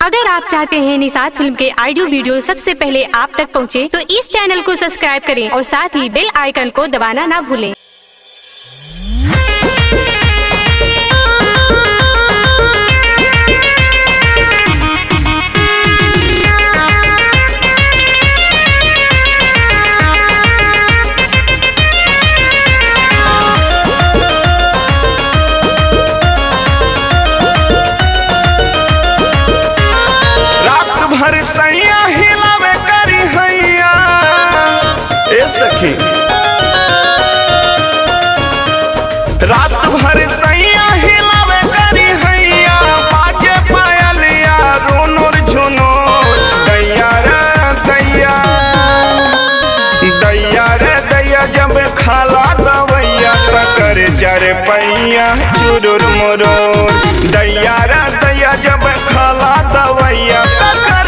अगर आप चाहते हैं निषाद फिल्म के ऑडियो वीडियो सबसे पहले आप तक पहुंचे, तो इस चैनल को सब्सक्राइब करें और साथ ही बेल आइकन को दबाना ना भूलें। सैया हिलावे करी हैया ए सखी, रात भर सैया हिलावे करी हैया, बाजे पायलिया रोनोर झुनोर, दैया रे दैया, दैया रे दैया जब खाला दवैया तकर जर पैया चुरुर मुरोर, दैया रे दैया जब खाला दवैया तकर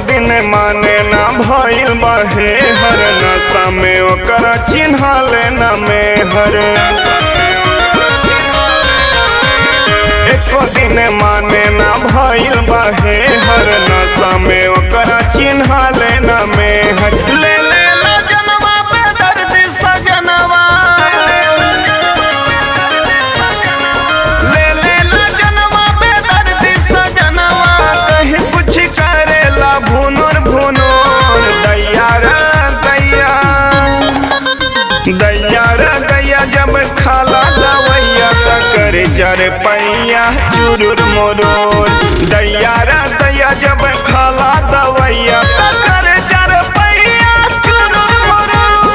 दिन माने ना भइल बहे हर, नशा में ओकरा चिन्हा लेना में हर, एको दिन माने ना भइल बहे हर, नशा में ओकरा चिन्हा लेना में हर, ले ले ला जनवा पे दर्द सजनवा, ले ले ला जनवा पे दर्द सजनवा, कहीं कुछ करेला भुनोर भुनोर, दैया रे दैया, दैया रे दैया जब खाला दवैया तकर जर पैया चुरुर मुरोर, दैया रे दैया जब खाला दवैया तकर जर पैया चुरुर मुरोर।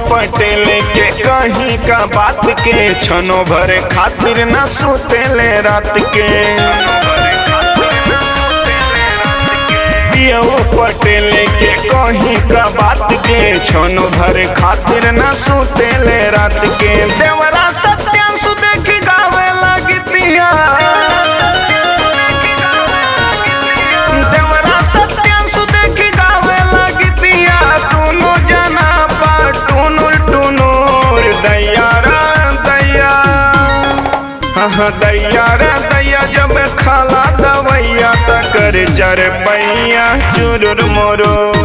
पटेल के कहीं का बात के छनो भरे खातिर न सुतेले रात के, पटेल के कहीं का बात के छनो भरे खातिर न सुतेले रात के, देवरा सत्यांशु देख गावे लगतिया, देवरा सत्यांशु देख गावे लगतिया, दोनों जना टुनुर टुनुर, दैया रे दैया, दैया रे दैया जब खाला दवैया तकर जर पैया चुरुर मुरोर।